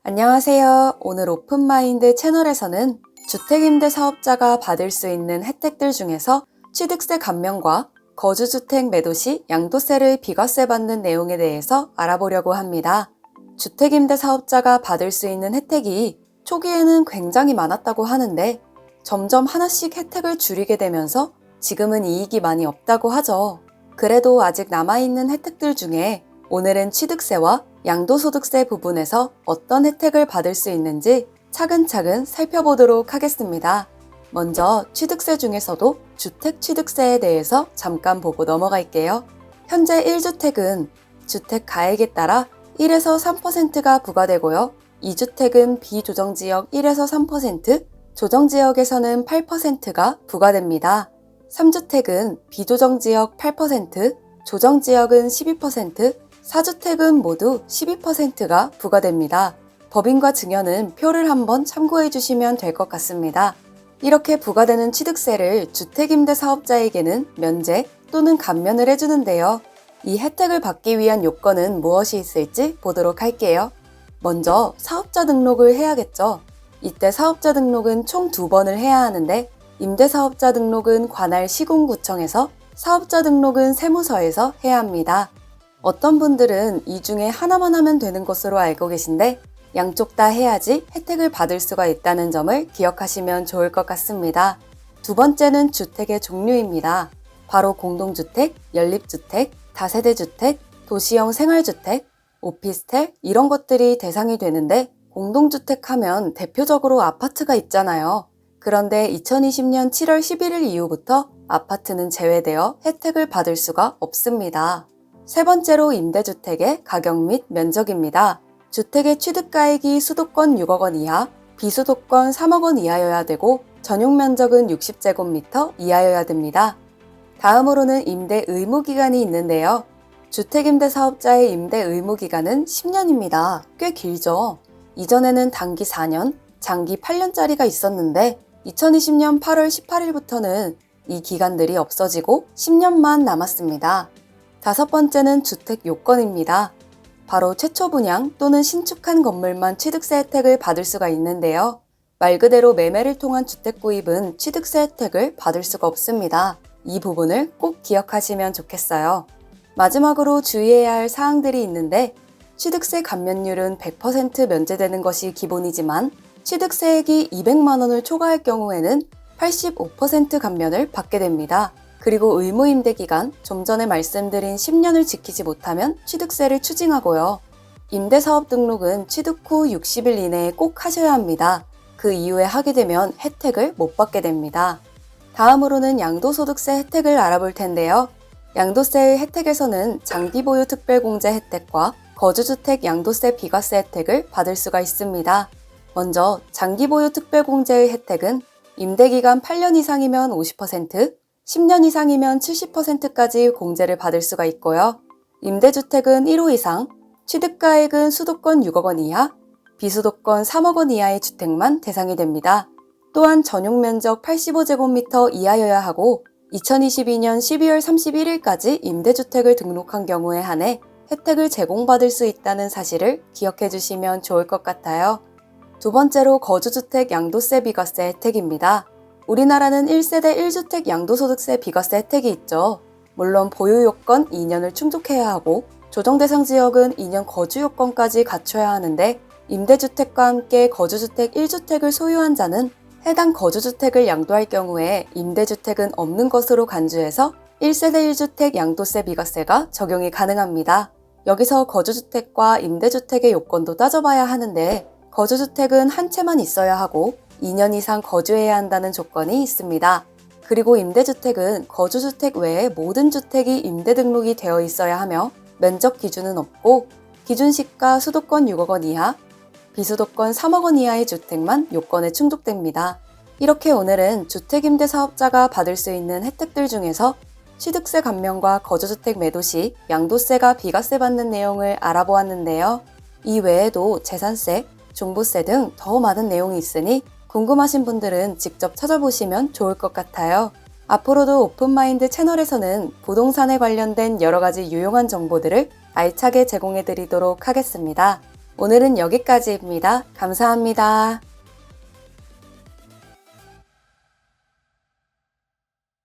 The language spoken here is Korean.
안녕하세요. 오늘 오픈마인드 채널에서는 주택임대사업자가 받을 수 있는 혜택들 중에서 취득세 감면과 거주주택 매도 시 양도세를 비과세 받는 내용에 대해서 알아보려고 합니다. 주택임대사업자가 받을 수 있는 혜택이 초기에는 굉장히 많았다고 하는데 점점 하나씩 혜택을 줄이게 되면서 지금은 이익이 많이 없다고 하죠. 그래도 아직 남아있는 혜택들 중에 오늘은 취득세와 양도소득세 부분에서 어떤 혜택을 받을 수 있는지 차근차근 살펴보도록 하겠습니다. 먼저 취득세 중에서도 주택취득세에 대해서 잠깐 보고 넘어갈게요. 현재 1주택은 주택 가액에 따라 1에서 3%가 부과되고요. 2주택은 비조정지역 1에서 3%, 조정지역에서는 8%가 부과됩니다. 3주택은 비조정지역 8%, 조정지역은 12%, 4주택은 모두 12%가 부과됩니다. 법인과 증여는 표를 한번 참고해 주시면 될 것 같습니다. 이렇게 부과되는 취득세를 주택임대사업자에게는 면제 또는 감면을 해주는데요. 이 혜택을 받기 위한 요건은 무엇이 있을지 보도록 할게요. 먼저 사업자 등록을 해야겠죠. 이때 사업자 등록은 총 2번을 해야 하는데 임대사업자 등록은 관할 시군구청에서, 사업자 등록은 세무서에서 해야 합니다. 어떤 분들은 이 중에 하나만 하면 되는 것으로 알고 계신데 양쪽 다 해야지 혜택을 받을 수가 있다는 점을 기억하시면 좋을 것 같습니다. 두 번째는 주택의 종류입니다. 바로 공동주택, 연립주택, 다세대주택, 도시형 생활주택, 오피스텔 이런 것들이 대상이 되는데 공동주택 하면 대표적으로 아파트가 있잖아요. 그런데 2020년 7월 11일 이후부터 아파트는 제외되어 혜택을 받을 수가 없습니다. 세 번째로 임대주택의 가격 및 면적입니다. 주택의 취득가액이 수도권 6억 원 이하, 비수도권 3억 원 이하여야 되고 전용 면적은 60제곱미터 이하여야 됩니다. 다음으로는 임대 의무기간이 있는데요. 주택임대사업자의 임대 의무기간은 10년입니다. 꽤 길죠? 이전에는 단기 4년, 장기 8년짜리가 있었는데 2020년 8월 18일부터는 이 기간들이 없어지고 10년만 남았습니다. 다섯 번째는 주택 요건입니다. 바로 최초 분양 또는 신축한 건물만 취득세 혜택을 받을 수가 있는데요. 말 그대로 매매를 통한 주택 구입은 취득세 혜택을 받을 수가 없습니다. 이 부분을 꼭 기억하시면 좋겠어요. 마지막으로 주의해야 할 사항들이 있는데 취득세 감면율은 100% 면제되는 것이 기본이지만 취득세액이 200만 원을 초과할 경우에는 85% 감면을 받게 됩니다. 그리고 의무임대기간, 좀 전에 말씀드린 10년을 지키지 못하면 취득세를 추징하고요. 임대사업 등록은 취득 후 60일 이내에 꼭 하셔야 합니다. 그 이후에 하게 되면 혜택을 못 받게 됩니다. 다음으로는 양도소득세 혜택을 알아볼 텐데요. 양도세의 혜택에서는 장기보유 특별공제 혜택과 거주주택 양도세 비과세 혜택을 받을 수가 있습니다. 먼저 장기보유 특별공제의 혜택은 임대기간 8년 이상이면 50%, 10년 이상이면 70%까지 공제를 받을 수가 있고요. 임대주택은 1호 이상, 취득가액은 수도권 6억 원 이하, 비수도권 3억 원 이하의 주택만 대상이 됩니다. 또한 전용 면적 85제곱미터 이하여야 하고 2022년 12월 31일까지 임대주택을 등록한 경우에 한해 혜택을 제공받을 수 있다는 사실을 기억해 주시면 좋을 것 같아요. 두 번째로 거주주택 양도세 비과세 혜택입니다. 우리나라는 1세대 1주택 양도소득세 비과세 혜택이 있죠. 물론 보유 요건 2년을 충족해야 하고 조정 대상 지역은 2년 거주 요건까지 갖춰야 하는데 임대주택과 함께 거주주택 1주택을 소유한 자는 해당 거주주택을 양도할 경우에 임대주택은 없는 것으로 간주해서 1세대 1주택 양도세 비과세가 적용이 가능합니다. 여기서 거주주택과 임대주택의 요건도 따져봐야 하는데 거주주택은 한 채만 있어야 하고 2년 이상 거주해야 한다는 조건이 있습니다. 그리고 임대주택은 거주주택 외에 모든 주택이 임대 등록이 되어 있어야 하며 면적 기준은 없고 기준시가 수도권 6억 원 이하, 비수도권 3억 원 이하의 주택만 요건에 충족됩니다. 이렇게 오늘은 주택임대사업자가 받을 수 있는 혜택들 중에서 취득세 감면과 거주주택 매도 시 양도세가 비과세 받는 내용을 알아보았는데요. 이 외에도 재산세, 종부세 등 더 많은 내용이 있으니 궁금하신 분들은 직접 찾아보시면 좋을 것 같아요. 앞으로도 오픈마인드 채널에서는 부동산에 관련된 여러 가지 유용한 정보들을 알차게 제공해 드리도록 하겠습니다. 오늘은 여기까지입니다. 감사합니다.